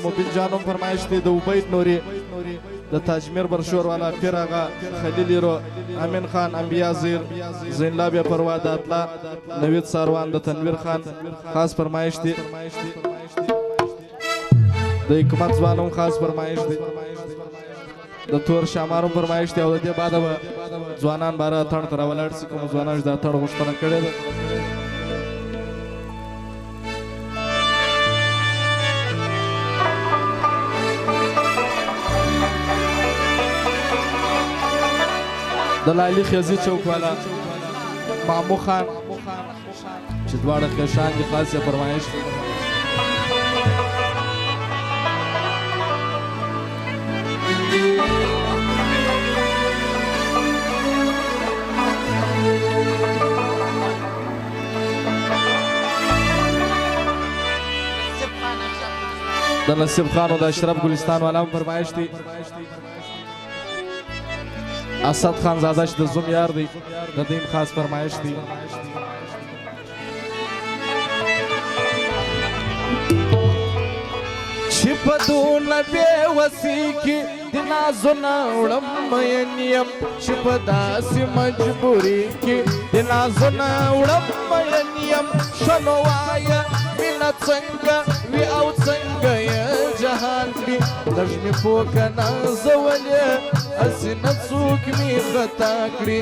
مبین جانم فرمایش دی د عبید نوري د تاجمیر برشور والا پیر آغا خلیلی رو امین خان انبیا زیر زین لابیا پروا د اطلاع نوید ساروان د تنویر خان خاص فرمایش دی د حکمت ځوانم خاص فرمایش دی د تور شامارم فرمایش دی او د دې بعد به ځوانان باره اتڼ ته راولاړ سي کوم ځوانان چې د اتڼ غوښتنه کړې ده د لایلی خیزي چوک والا مامو خان چې دواړه خیشان دي خاص یې فرمایش دی د نصیب خان او د اشرف ګلستان والا هم فرمایش دی اسد خان زاده چې د زوم یار دی د دې خاص فرمایش دی چې په دونه بې وسې کې د نازونه وړم مین یم چې په داسې مجبوري کې د نازونه وړم مین یم ښه نو وایه مینه څنګه وي او څنګه یې جهان کړي لږ مې پوه که نازولې هسې نه څوک مې خطا کړي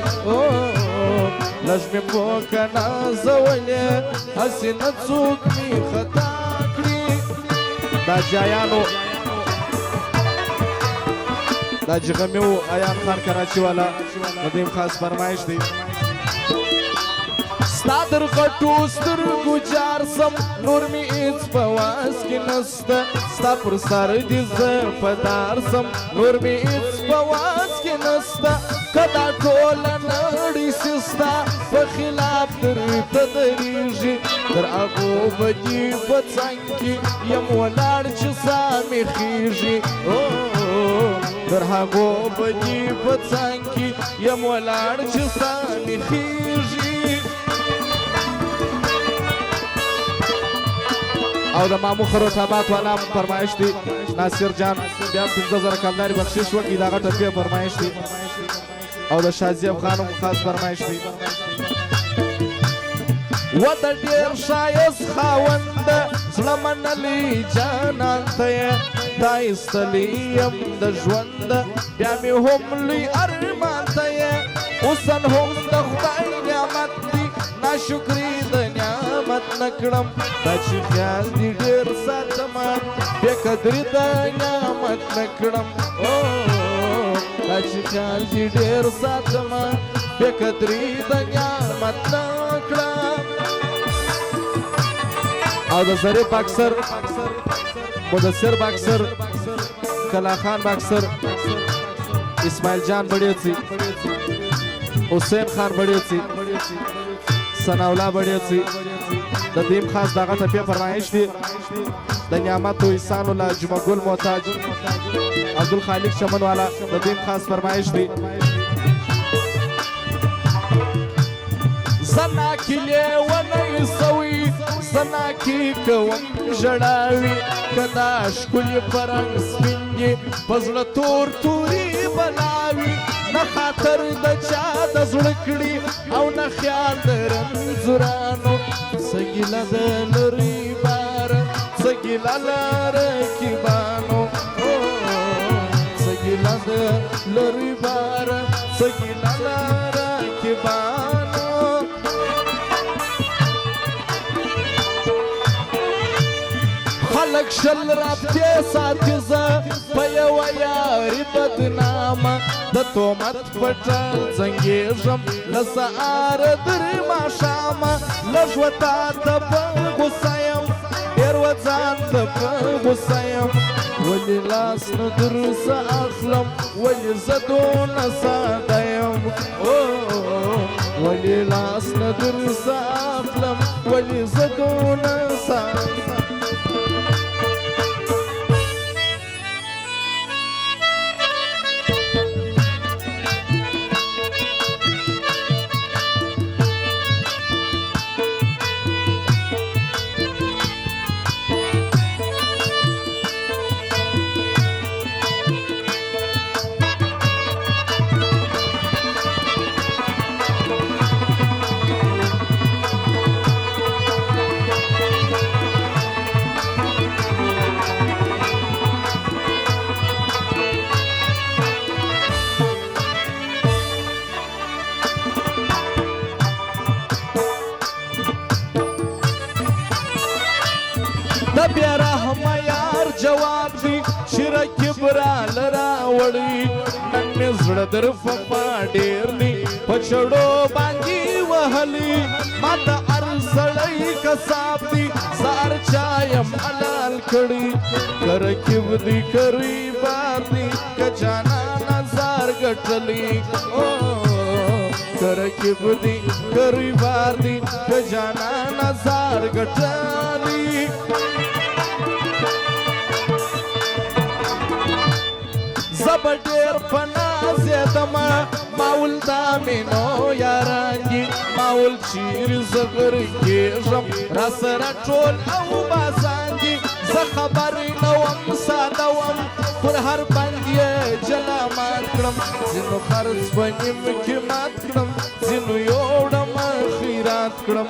لږ مې پوه که نازولې هسې نه څوک مې خطا کړي دا جایانو دا جغمیو ایان خان کراچی والا ندیم خاص فرمایش دی ستا در غټو سترګو جار سم نور مې هېڅ په واس کې نسته ستا پر سر دې زه په دار سم نور مې هېڅ په واس کې نسته که دا ټوله نړۍ سي ستا په خلاف درته درېږي تر هغو به دې په څنګ کې یم ولاړ چې ساه مې خېږي تر هغو به دې په څنګ کې یم ولاړ چې ساه مې خېږي او د مامو خروټاباد والا فرمایش دی ناصر جان بیا 15000 کلداري بخشش وکړي دا غټه پې فرمایش دی او د شازیب خانم خاص فرمایش دی و د ډېر ښایست خاونده زړه منلي جانان ته یې دا ایستلی یم د ژونده بیا مې هم لوی ارمان ته یې اوسن هم د خدای نعمت دی ناشکري د نعمت نه کړم دا چې خیال دې ډېر ساتمه بې قدري د نعمت نه کړم دا چې خیال دې ډېر ساتمه بې قدري د نعمت نه کړم او د ظریف باکسر مدثر باکسر کلا خان باکسر اسماعیل جان بڑیوڅي حسین خان بڑیوڅي ثناءالله بڑیوڅي د دیم خاص دغه ته بیا فرمایش دی د نعمت و احسان الله جمعه ګل محتاج عبدالخالق چمن والا د دیم خاص فرمایش دی زنا کې لیونی سوي زنا کې کوم ژړاوي که دا ښکلي په رنګ سپین دي په زړه تور توري بلاوي نه خاطر د چا د زړه کړي او نه خیال د رنځورانو څه ګیله د لرې باره څه ګیله له رقیبانو څه ګیله د لرې باره څه ګیله له رقیبانو خلق شل رابطې ساتي زه په یوه یاري بدنامه د تهمت پټه زنګېږم له سهاره تر ماښامه لږ و تا ته په غوسه یم ډېر و ځان ته په غوسه یم ولې لاس نه درڅه اخلم ولې زه دونه ساده یم ولې لاس نه درڅه اخلم ولې زه دونه ساده جواب دی چې رقیب راله راوړي نن مې زړه در پخوا ډېر دی په چړو باندې وهلي ما ته هر سړی کساب دی زار چایم حلال کړي که رقیب دی که ریبار دی که جانانه زار ګټلی که رقیب دی که ریبار دی که جانانه زار ګټلی زب ډېر په ناز یدمه ماول دا مینو یاران دي ماول چیرې زه غر کېږم راسره ټول او بازان دي زه خبرې نه وم ساده وم پر هر بند یې جلا مات کړم ځینو خرڅ په نیم کې مات کړم ځینو یوړم خیرات کړم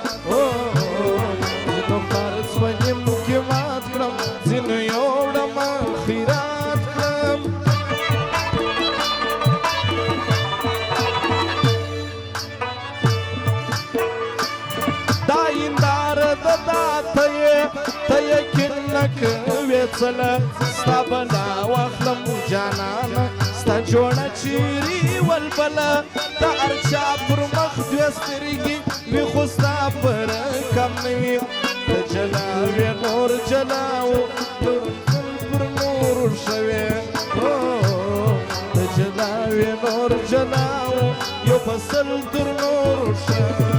ځینو خرڅ په نیم کې مات کړم ځینو یوړم خیرات کړم ته یقین نه کوې څله ستا بلا واخلم جانانه ستا جوړه چیرې ولبله د هر چا پر مخ دوې سترګې وي خو ستا پر کم نه وي ته جلا وې نور جلا و پر نور شوې ته جلا وې نور جلا و یو فصل تر نور شوې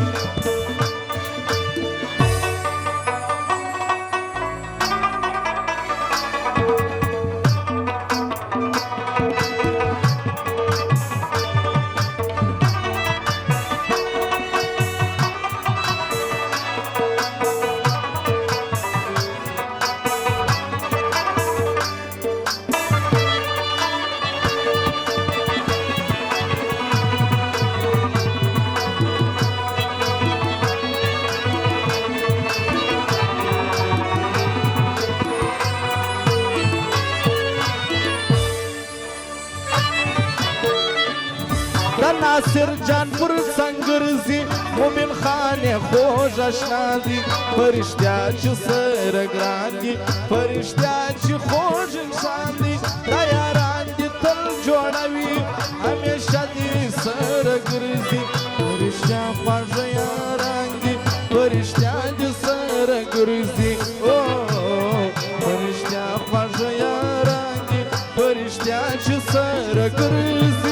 ناصر جان پر سنگرزی مومن خان خوش اشنا دی فرشتیا چې سره ګران دي فرشتیا چې خوش انسان دي دا یاران دي تل جوړوي همیشه دي سره ګرځي فرشتیا خواږه یاران دي فرشتیا دي سره ګرځي فرشتیا خواږه یاران دي فرشتیا چې سره ګرځي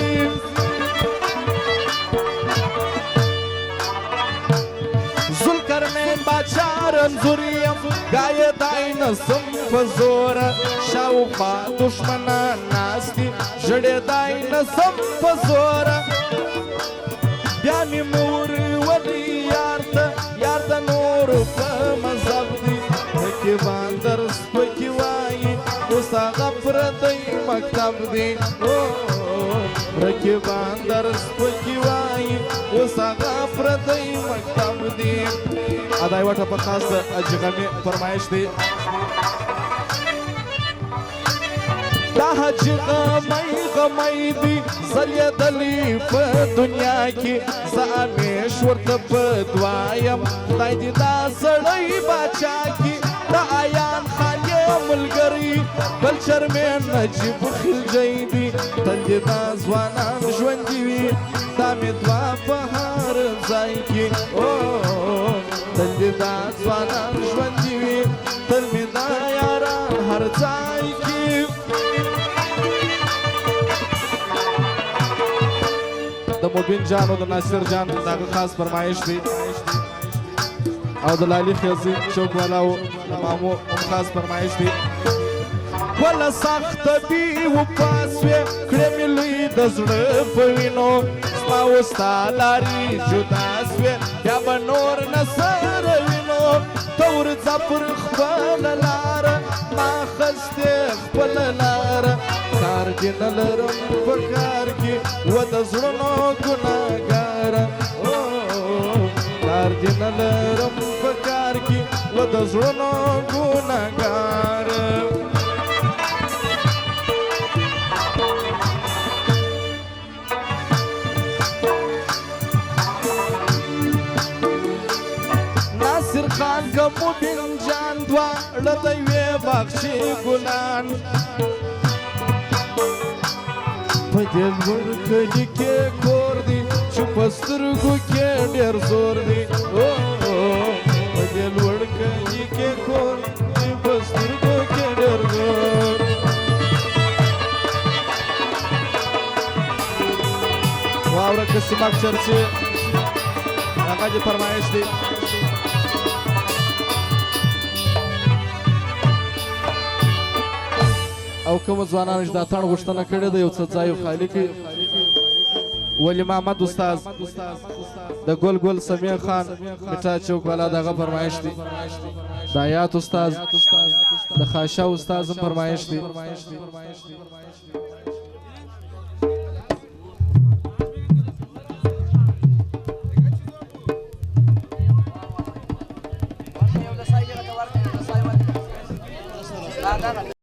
رنځوریم ګایه دای نسم په زوره شاوخوا دښمنان ناست دي ژړېدای نسم په زوره بیا مې مور ولي یار ته نور په مذهب دي رقیبان درس پکې وایي اوس هغه پردی مکتب دی رقیبان درس پکې وایي اوس هغه پردی مکتب دی ادای وټه په خاص د اجغمي فرمایش دی دا حج غمی دی زلیدلی په دنیا کې زه همیش ورته په دوایم خدای دې دا سړی باچا کړي د عیان خان یې ملګري بل چرمن نجیب خلجی دی تل دې دا ځوانان ژوندي وي دا مې دعا په هر ځای کې تل دې دا ځوانان ژوندي وي تل مې دا یاران هر ځای کې د مبین جان او د ناصر جان دغه خاص فرمایش دی او د لالي خیزي چوک والاو د مامو خاص فرمایش دی ولا سخت دی وپاس وې کړې مې لوی د زړه په وینو ستا وستا لارې جدا سوې بیا به نور نه سره وینو ته ورځه پر خپله لاره ما خستې خپله لاره کار دې نه لرم په کار کې و د زړونو ګناهګاره کار دې نه لرم په کار کې و د زړونو ګناهګاره ناصر خان مبین جان دواړه د یوې باغچې ګلان په دې لوړ کلي کې کور دی چې په سترګو کې ډېر زور دی په دې لوړ کلي کې کور دی په سترګو کې ډېر زور واوره قسم اکثر چې هغه دې فرمایش دی او کوم ځوانانو چې دا تاڼ غوښتنه کړې ده یو څه ځای خالي کړي ولی محمد استاد د ګل ګل سمیع خان میټا چوک والا دغه فرمایش دی د آیات استاد د خاشا استاد هم فرمایش دی